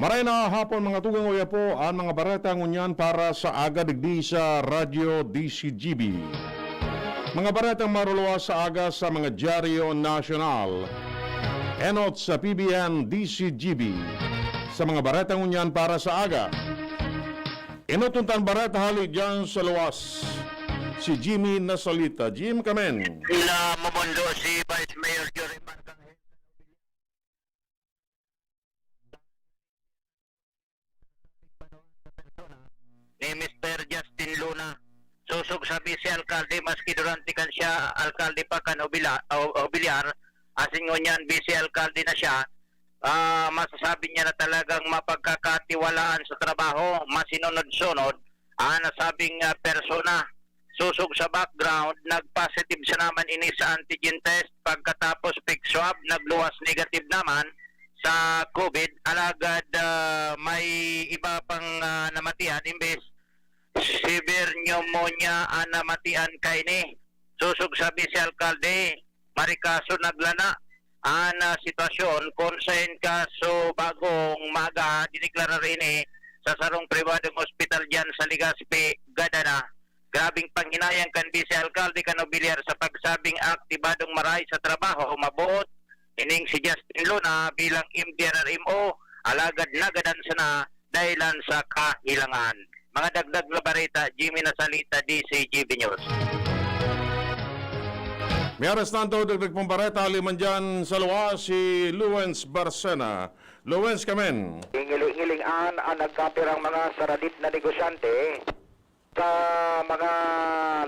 Maray na hapon mga tugang uya po ang mga barata ngunyan para sa aga digdi sa Radyo DCGB. Mga baratang maruluwa sa aga sa mga dyaryo nasyonal. Enot sa PBN DCGB. Sa mga baratang ngunyan para sa aga. Inutuntan barata hali dyan sa luwas. Si Jimmy Nasalita. Jim, kamen. Na mamundo si Vice Mayor Jory Marcang ni Mr. Justin Luna. Susog sa Vice Alcalde maski durante kan siya alkalde pa kan Obilyar, asin ngunyan Vice Alcalde na siya. Masasabi niya na talagang mapagkakatiwalaan sa trabaho, masinunod-sunod, nasabing persona. Susog sa background, nag-positive siya naman ini sa antigen test. Pagkatapos pick swab, nagluwas negative naman sa COVID. Alagad may iba pang namatian, imbes severe pneumonia ang namatian kay ni. Susog sa Vice Alcalde, marikaso naglana ang sitwasyon. Konsen kaso bagong maga, diniklara rin sa sarong pribadong hospital dyan sa Legazpi, Gadana. Grabing panghinayang kan Vice Alcalde kan Obilyar sa pagsabing aktibadong maray sa trabaho, mabuot. Ining si Justin Luna bilang MDRRMO, alagad nagadan sana dahilan sa kahilangan. Mga dagdag na barita, Jimmy Nasalita, DCGB News. May aras nanto dagdag pong barata liman dyan sa luwas si Luwens Barcena. Luwens, kamen. Hingiling-hilingan ang nagkapirang mga saradit na negosyante sa mga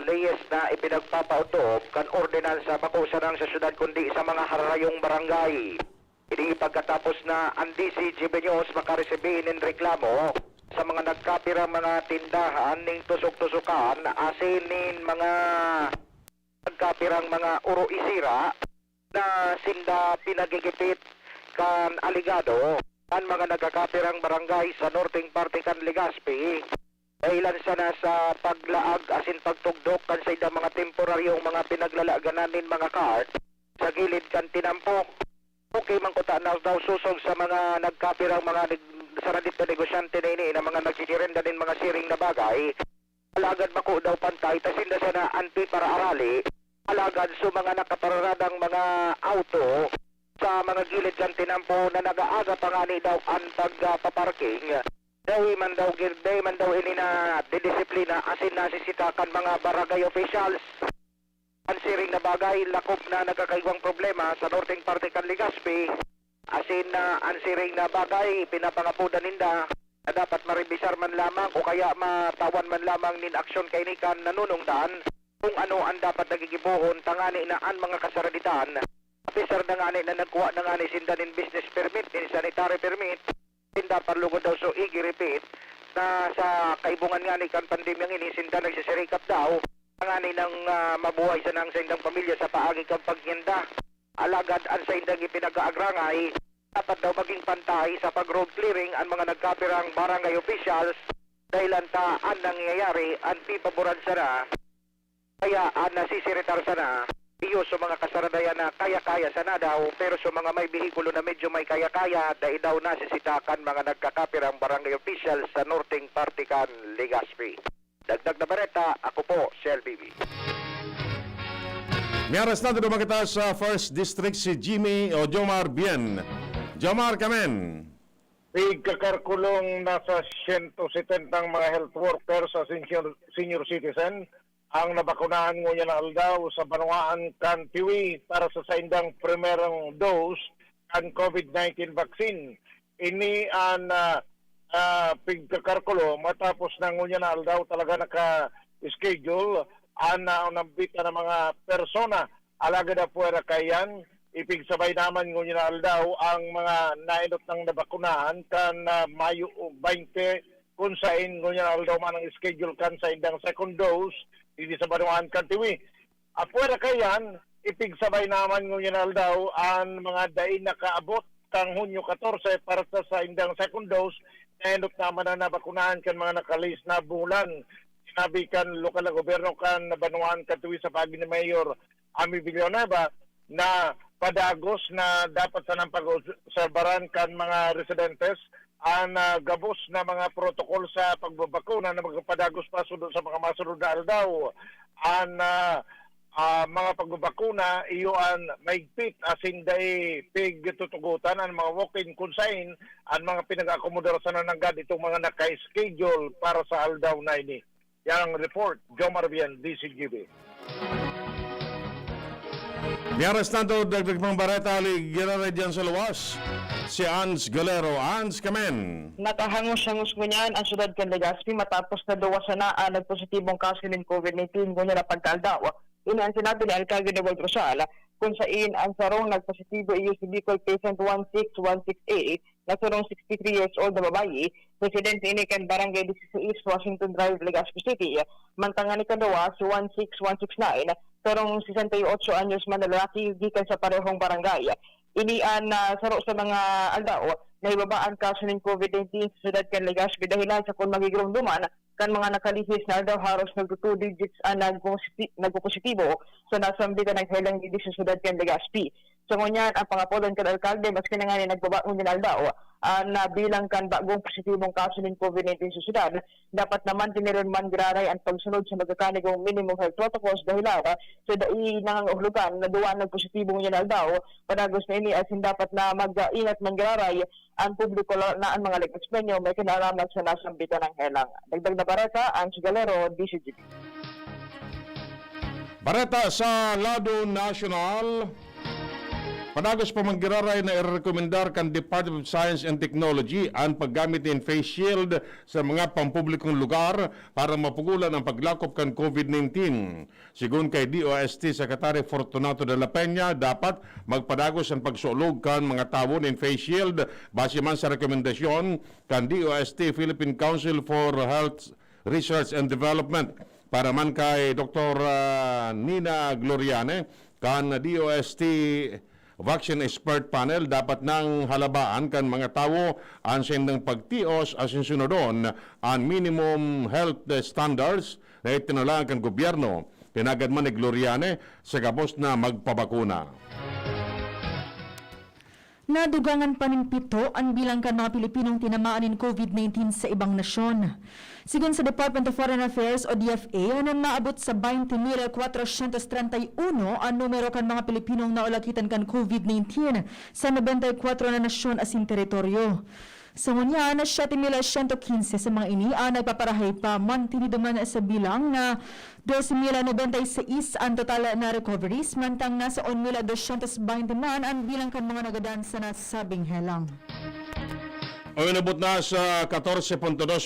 leyes na ipinagpapautob kan ordinansa makusanang sa syudad kundi sa mga harayong barangay. Hindi pagkatapos na ang DCGB News makaresibin ng reklamo sa mga nagkapirang mga tindahan ning tusok-tusukan asinin mga nagkapirang mga uro isira na sinda pinagigipit kan aligado kan mga nagkakapirang barangay sa northing parte kan Legazpi. Dahilan sana sa paglaag asin pagtugdok kan sa idang mga temporaryong mga pinaglalaganan mga cart sa gilid kan tinampok. Okay man kuta na daw susog sa mga nagkapirang mga saradit na negosyante na ini na mga nagsisirenda din mga siring na bagay. Alagad mako daw pantay tasinda sana anti para arali. Alagad so mga nakapararadang mga auto sa mga gilid kan tinampo na nagaaga pangani daw ang pagpaparking. Dawi man daw ini na didisiplina asin nasisitakan mga barangay officials. Ang siring na bagay lakop na nagkakaibang problema sa northing parte kan Legazpi. Asin na ang siring na bagay pinapangapudan ninda na dapat maribisar man lamang o kaya matawan man lamang nin aksyon kay ni kan nanunungdan kung ano ang dapat nagigibuhon tangani na ang mga kasaraditan. Officer na ngani na nagkuha na ngani sinda nin business permit, nin sanitary permit. Sinda parlugod daw so igi-repeat na sa kaibungan nga ni kan pandemyang ini sinda nagsisirikap daw nga ni nang mabuhay sa nang sa indang pamilya sa paagi kang pagyenda. Alagad ang sa indang ipinag-aagrangay dapat daw maging pantay sa pag-road clearing ang mga nagkapirang barangay officials dahilan ta ang nangyayari ang pipaboran sana kaya ang nasisiritar sana iyo sa mga kasaradayan na kaya-kaya sana daw pero sa mga may bihikulo na medyo may kaya-kaya dahil daw nasisitakan mga nagkakapirang barangay officials sa northing parte kan Legazpi. Dagdag na bareta, ako po, Shell BB. May aras nanto naman kita sa 1st District si Jimmy o Jomar Bien. Jomar, kamen. Kakarkulong nasa 170 mga health workers sa senior citizen ang nabakunahan ngunya na aldaw sa Banuaan kan Tiwi para sa saindang primerong dose kan COVID-19 vaccine. Ini ang pigkakarkulo matapos na ngunya na aldaw talaga naka-schedule ang nambita ng mga persona alaga na puwera kayan ipigsabay naman ngunya na aldaw ang mga nainot ng nabakunahan kan Mayo 20 kung saan ngunya na aldaw man ang schedule kan sa indang second dose hindi sa Banuan Kantiwi. Apuera kayan, ipigsabay naman ngunya daw ang mga dain nakaabot kang Hunyo 14 para sa indang second dose na endot naman na nabakunahan kan mga nakalis na bulan. Sinabi kan lokal na gobyerno kan Banuan Kantiwi sa pagi ni Mayor Ami Villanueva na padagos na dapat sanang pag-obserbaran kan mga residentes ang gabos na mga protokol sa pagbabakuna na magpadagos pa sunod sa mga masunod na aldaw. Ang mga pagbabakuna iyon maigpit asin day pig tutugutan ang mga walk-in consign ang mga pinag-akomodar sa nananggad itong mga naka-schedule para sa aldaw na ini. Yan ang report, Joe Marbian, DCGB. Miyaras na ito, dagdag pang bareta, gira dyan sa luwas. Si Ans Galero. Ans, kamen. Nakahangos-hangos mo niyan ang syudad kan Legazpi matapos na duwasan na ang nagpositibong kaso ng COVID-19 ngunya na pagkaldaw. Ini ang sinabi ni Alcalde de Walt Rosal kung saan ang sarong nagpositibo iyo si Bicol patient 1616A na sarong 63 years old na babayi, residente ini kan Barangay 16 East, Washington Drive, Legazpi City. Mantangan ni kadawa si 16169 sarong 68 anyos man na lalaki gikan sa parehong barangay. Ini ang saro sa mga aldaw na ibaba ang kaso ng COVID-19 sa siyudad kan Legazpi dahilan sa kung magigirumduman kan mga nakalihis na aldaw haros nag-2 digits ang nagpositibo sa nasambitan ng helang didi sa siyudad kan Legazpi. So ngunyan ang pangapolon kan alkalde maski na nga ni nagbabaon din aldaw na bilang kan bagong positibong kaso ng COVID-19 sa siyudad, dapat naman tiniron man giraray ang pagsunod sa magkakanigong minimum health protocols dahil sa dai nangangahulugan na duwa ng positibong yan aldaw padagos na ini asin dapat na mag-ingat man giraray ang publiko na ang mga Legazpenyo may kinalaman sa nasambitan ng helang. Dagdag na bareta, ang Galero, DCGB. Bareta sa lado national. Padagos pa manggiraray na i-rekomendar kan Department of Science and Technology ang paggamit ng face shield sa mga pampublikong lugar para mapugulan ang paglakop kan COVID-19. Sigun kay DOST Secretary Fortunato de la Peña, dapat magpadagos ang pagsulog kan mga tawo ng face shield base man sa rekomendasyon kan DOST Philippine Council for Health Research and Development. Para man kay Dr. Nina Gloriane kan DOST Vaccine Expert Panel, dapat nang halabaan kan mga tawo ang sindang pagtios asin sunodon ang minimum health standards na itinalaan kan gobyerno. Tinagad man ni Gloriane sa gabos na magpabakuna. Nadugangan pa ng 7 ang bilang kan mga Pilipinong tinamaan ng COVID-19 sa ibang nasyon. Sigun sa Department of Foreign Affairs o DFA, anong naabot sa 20,431 ang numero kan mga Pilipinong naulakitan kan COVID-19 sa 94 na nasyon asin teritoryo. Sa ngunya na 7,115 sa mga ini ang nagpaparahay pa man tiniduman sa bilang na 12,096 ang total na recoveries, mantang nasa 1,220 man ang bilang kan mga nagadaan sa nasabing helang. O inabot na sa 14.2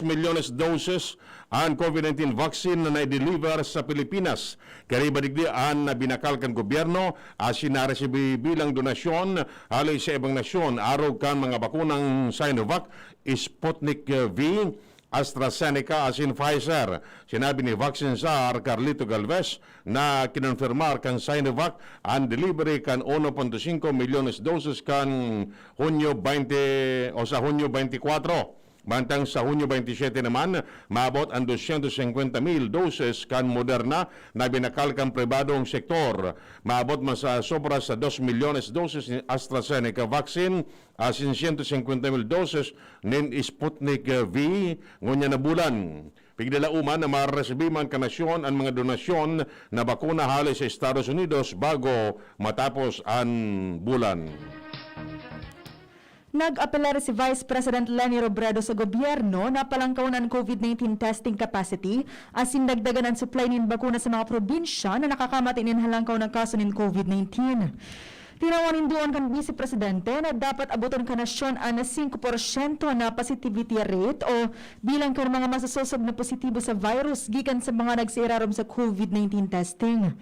milyones doses ang COVID-19 vaccine na na-deliver sa Pilipinas. Kaya badigdian na binakal kan gobyerno asin naresibi bilang donasyon halay sa ibang nasyon araw kan mga bakunang Sinovac, Sputnik V, AstraZeneca asin Pfizer. Sinabi ni Vaccine Czar Carlito Galvez na kinonfirmar kan Sinovac ang delivery kan 1.5 milyones doses kan Hunyo 20 o sa Hunyo 24. Bantang sa Hunyo 27 naman, maabot ang 250,000 doses kan Moderna na binakal kan pribadong sektor. Maabot man sa sobra sa 2 milyones doses ni AstraZeneca vaccine, asin 150,000 doses nin Sputnik V ngunya na bulan. Pigdalauman na maresibiman kanasyon ang mga donasyon na bakuna halay sa Estados Unidos bago matapos ang bulan. Nag-apelar si Vice President Leni Robredo sa gobyerno na palangkawan ang COVID-19 testing capacity asin dagdagan ang supply ng bakuna sa mga probinsya na nakakamati ng halangkaw ng kaso ng COVID-19. Tinawanin doon kan Vice Presidente na dapat abuton ka nasyon ang 5% na positivity rate o bilang kan mga masasusog na positibo sa virus gikan sa mga nagsiirarom sa COVID-19 testing.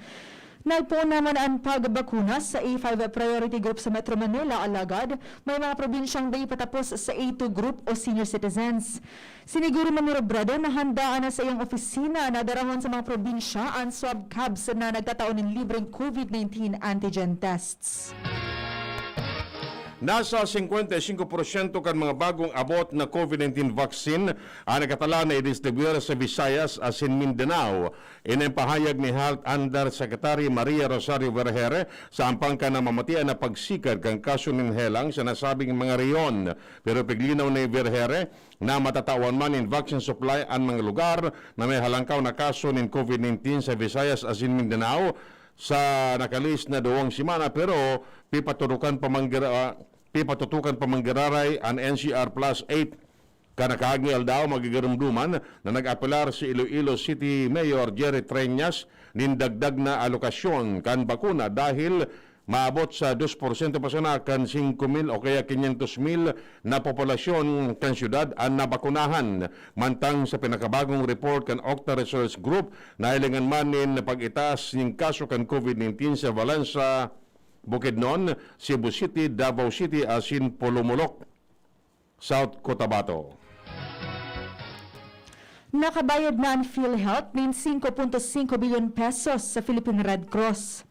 Nagpuon naman ang pagbakuna sa A5 priority group sa Metro Manila, alagad may mga probinsyang day patapos sa A2 group o senior citizens. Siniguro man ni Robredo na handaan na sa iyong opisina na darahon sa mga probinsya ang swab cabs na nagtataon ng libreng COVID-19 antigen tests. Nasa 55% kan mga bagong abot na COVID-19 vaccine ang nakatala na i-distribuir sa Visayas as in Mindanao. Inang pahayag ni Health Undersecretary Maria Rosario Vergere sa ampangka na mamatian na pagsikad kang kaso ng helang sa nasabing mga reyon. Pero piglinaw ni Vergere na matatawan man in vaccine supply ang mga lugar na may halangkaw na kaso ng COVID-19 sa Visayas as in Mindanao sa nakalis na 2 semana, pero pipatutukan pamanggiraray ang NCR Plus 8 kanakaagnial daw magigarumduman na nag-apelar si Iloilo City Mayor Jerry Treñas nindagdag na alokasyon kan bakuna dahil maabot sa 2% pa sana kan 5,000 o kaya 500,000 na populasyon kan syudad ang nabakunahan. Mantang sa pinakabagong report kan Octa Research Group na ilingan manin na pag-itaas ng kaso kan COVID-19 sa Valenza, Bukidnon, Cebu City, Davao City, asin Polomolok, South Cotabato. Nakabayad na ang PhilHealth ng 5.5 bilyon pesos sa Philippine Red Cross.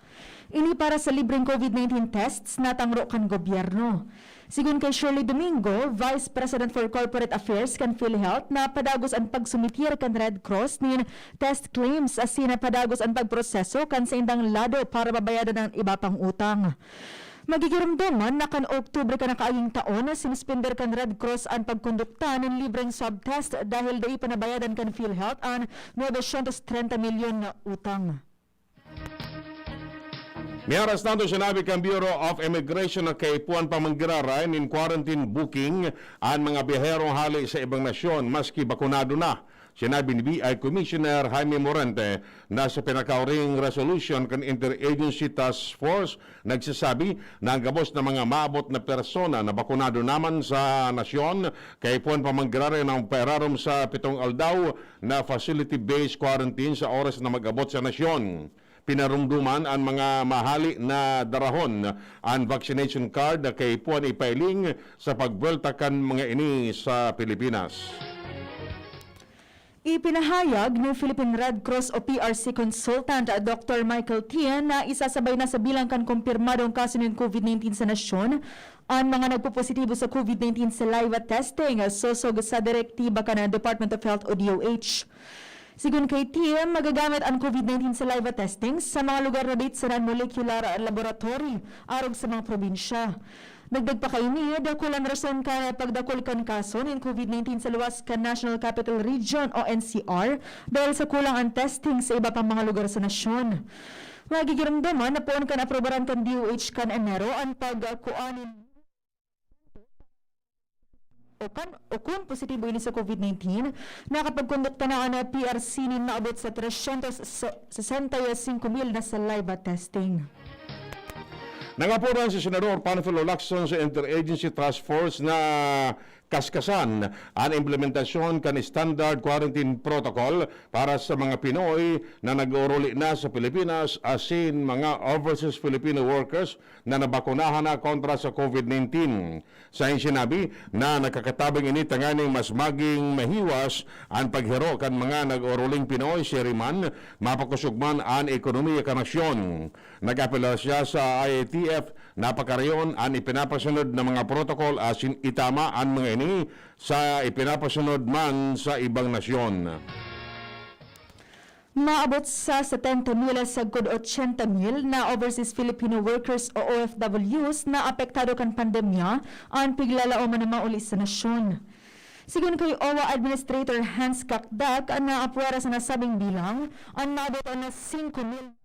Ini para sa libreng COVID-19 tests na tangro kan gobyerno. Sigun kay Shirley Domingo, Vice President for Corporate Affairs kan PhilHealth, na padagos ang pagsumitir kan Red Cross nin test claims asin na padagos ang pagproseso kan sa indang lado para mabayadan ng iba pang utang. Magigiramdaman na kan Oktubre ka na kaaging taon na sinuspender kan Red Cross ang pagkondukta ng libreng subtest dahil dai panabayadan kan PhilHealth ang 930 milyon na utang. Miyaras nato sinabi kang Bureau of Immigration na kay Puan Pamanggiraray in quarantine booking ang mga biyaherong hali sa ibang nasyon maski bakunado na. Sinabi ni BI Commissioner Jaime Morente na sa pinakauring resolution kan Interagency Task Force nagsasabi na ang gabos na mga maabot na persona na bakunado naman sa nasyon kay Puan Pamanggiraray ng pairarom sa 7 aldaw na facility-based quarantine sa oras na mag-abot sa nasyon. Pinarumduman ang mga mahali na darahon ang vaccination card na kay Puan ipailing sa pagbweltakan mga ini sa Pilipinas. Ipinahayag ng Philippine Red Cross o PRC consultant Dr. Michael Tian na isasabay na sa bilang kan kumpirmadong kaso ng COVID-19 sa nasyon ang mga nagpopositibo sa COVID-19 sa live testing sosog sa direktiba ka ng Department of Health o DOH. Sigun kay TM, magagamit ang COVID-19 sa live testing sa mga lugar na date sa non-molecular laboratory arog sa mga probinsya. Dagdag pa kaini, dakulan rason ka pagdakol kan kaso ng COVID-19 sa luwas kan National Capital Region o NCR dahil sa kulang ang testing sa iba pang mga lugar sa nasyon. Magigiramdaman na poon kan aprobaran kan DOH kan Enero ang pagkuanin o kung positibo ini sa COVID-19, nakapagkondukta na ang PRC ni naabot sa 365,000 na sa live testing. Nangapuran si Senador Panfilo Lacson sa Interagency Task Force na kaskasan ang implementasyon kan standard quarantine protocol para sa mga Pinoy na nag-uruli na sa Pilipinas asin mga overseas Filipino workers na nabakunahan na kontra sa COVID-19. Sa sinabi na nakakatabang ini tanganing mas maging mahiwas ang paghiro kan mga nag-uruling Pinoy siriman mapakusugman ang ekonomiya kan nasyon. Nag-apela siya sa IATF na pagkarayon ang ipinapasunod na mga protocol asin itama ang mga ini sa ipinapasunod man sa ibang nasyon. Maabot sa 70,000 sa good 80,000 na overseas Filipino workers o OFWs na apektado kan pandemya ang piglalaoman na mauli sa nasyon. Sigun kay OWA Administrator Hans Kakdak na apwera sa nasabing bilang ang maabot na 5,000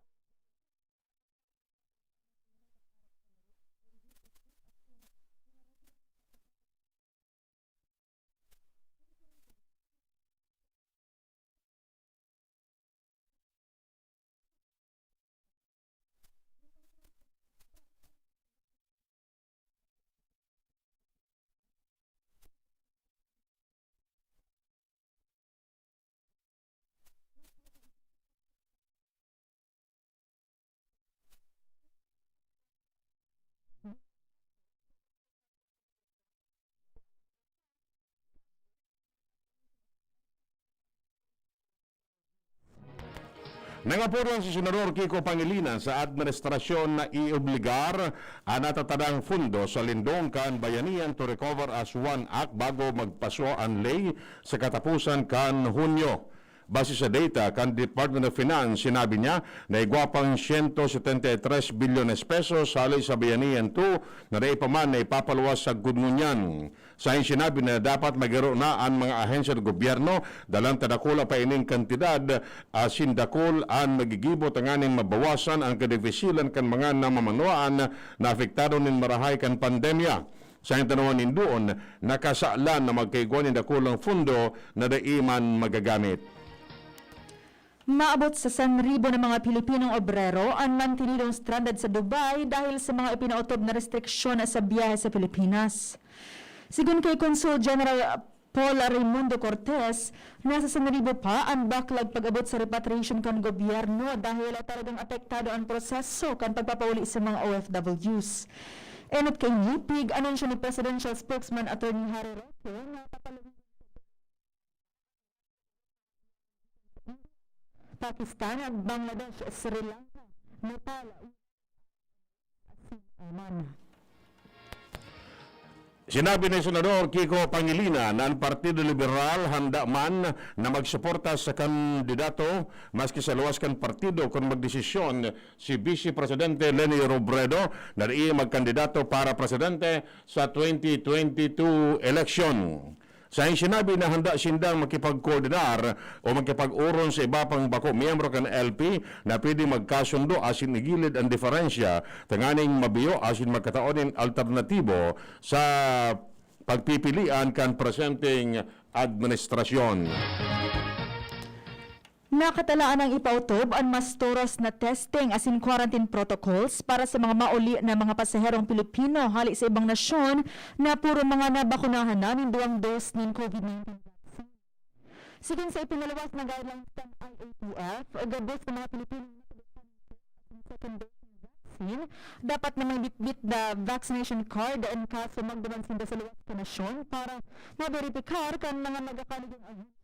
Nangapuron si Senador Kiko Pangilinan sa administrasyon na iobligar ang natatadang fundo sa Lindongkan Bayanihan to Recover as One Act bago magpaso ang lay sa katapusan kan Hunyo. Base sa data kan Department of Finance, sinabi niya na igwapang 173 bilyones pesos salay sa Bayanihan 2 na reipaman na ipapaluwas sa gudngunyan. Sa sinabi na dapat magiro na ang mga ahensya ng gobyerno dalang tadakula pa ining kantidad sindakol ang magigibot ang aning mabawasan ang kadefisilan kan mga namamanuan na apektado nin marahay kan pandemya. Sa tanawan nindoon, nakasaalan na magkaiguan ng dakulang fundo na daiman magagamit. Maabot sa 1,000 na mga Pilipinong obrero ang mantinidong stranded sa Dubai dahil sa mga ipinautob na restriksyon sa biyahe sa Pilipinas. Sigun kay Consul General Paul Raimundo Cortez, nasa 1,000 pa ang backlog pag-abot sa repatriation kan gobyerno dahil talagang apektado ang proseso kan pagpapauli sa mga OFWs. Enot kay Nipig, anunsyo ni Presidential Spokesman Attorney Harry Roque na papalagay Pakistan at Bangladesh, Sri Lanka, Nepal, Oman. Sinabi ni Senador Kiko Pangilinan na ang Partido Liberal handa man na magsuporta sa kandidato maski sa luwas kan partido kung magdesisyon si Vice Presidente Leni Robredo na di magkandidato para presidente sa 2022 election. Sa sinabi na handa sindang makipag-koordinar o makipag-uron sa iba pang bako miyembro kan LP na pwede magkasundo asin igilid ang diferensya tanganing mabiyo asin magkataonin alternatibo sa pagpipilian kan presenting administrasyon. Nakatalaan ang ipautob ang mas toros na testing asin quarantine protocols para sa mga mauli na mga pasaherong Pilipino hali sa ibang nasyon na puro mga nabakunahan na ng 2 dose ng COVID-19 vaccine. Sigun sa ipinalawas na guidelines ng IATF, gabos ng mga Pilipino na second dose ng vaccine, dapat na may bitbit na vaccination card and kaso magdaman sinda sa luwas na nasyon para maberipikar kan mga nagakaligang ahensya.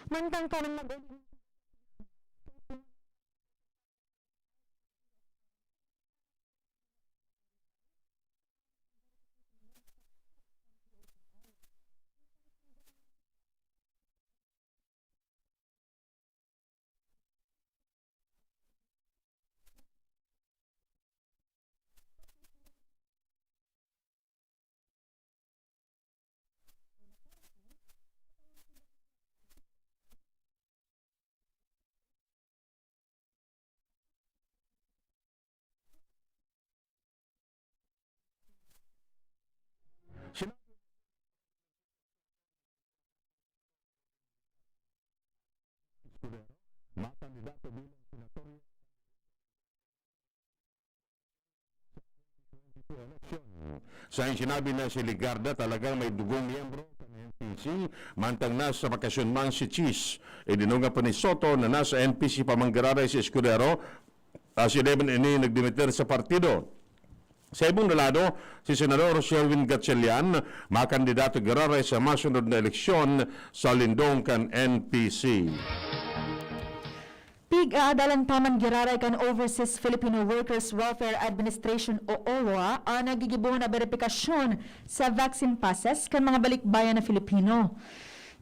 Mantang ka ng mag-uling Makandidato bilang senatorya sa sinabi na si Ligarda talagang may dugong miyembro ng NPC, mantang nasa bakasyon man si Cheese. Idinunga pa ni Soto na nasa NPC pamanggararay si Escudero, si Devin ini nagdimiter sa partido. Sa ibang lado, si Senador Sherwin Gatchalian, makandidato gararay sa masunod na eleksyon sa Lindongkan NPC. Pig-aadalan paman giraray kan Overseas Filipino Workers Welfare Administration o OWA ang nagigibuhan na verifikasyon sa vaccine passes kan mga balikbayan na Filipino.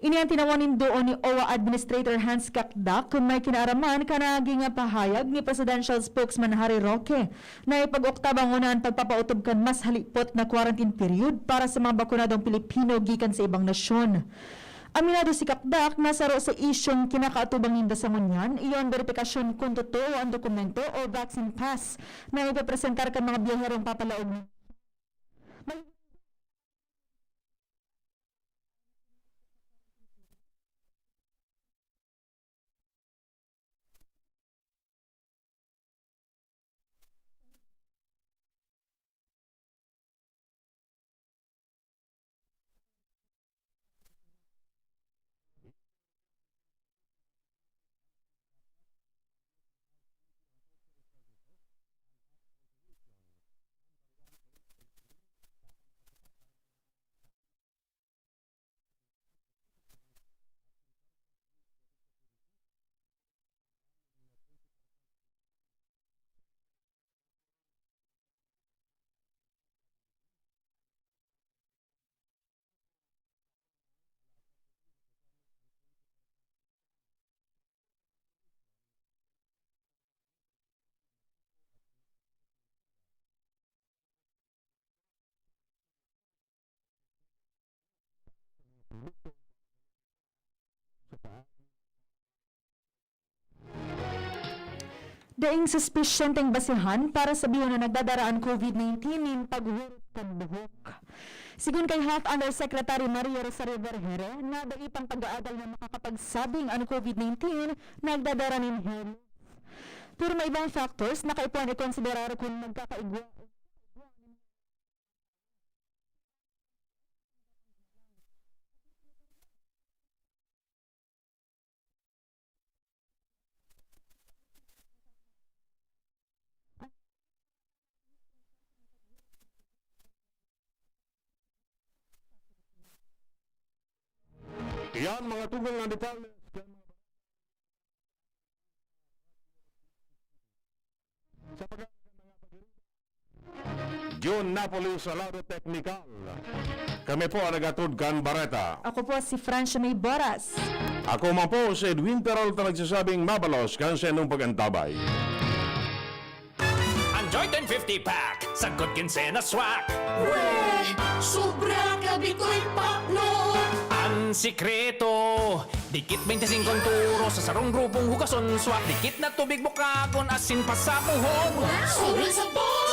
Ini ang tinawanin doon ni OWA Administrator Hans Kakdak kung may kinaaraman ka naging pahayag ni Presidential Spokesman Harry Roque na ipag-oktabang unahan pagpapautob kan mas halipot na quarantine period para sa mga bakunadong Pilipino gikan sa ibang nasyon. Aminado si Kakdak na saro sa isyong kinakaatubang ninda sa ngunyan, iyon verifikasyon kung totoo ang dokumento o vaccine pass na ipapresentar kan mga biyaherong papalaog. Daing suspisyenteng basihan para sabihin na nagdadaraan COVID-19 in paghurot kan buhok. Sigun kay Health Undersecretary Maria Rosario Vergere, na daing pang pag-aagal na makakapagsabing ang COVID-19 nagdadara nin health. Pero may ibang factors na kaipuan i-konsiderar kung magkakaigwa. Yan mga tugang na detalye. John Napoli sa Lado Technical. Kami po ang nagatudkan Bareta. Ako po si Francia May Boras. Ako man po si Edwin Peralta nagsasabing mabalos kansa nung pagantabay. Enjoy 1050 pack, sagot ginsena swak. Weh, sobra gabi ko'y pakno. Ang sikreto, dikit 25 turo sa sarong grupong hugason swak. Dikit na tubig bukagon asin pa sa buhok. Sobrang sabon,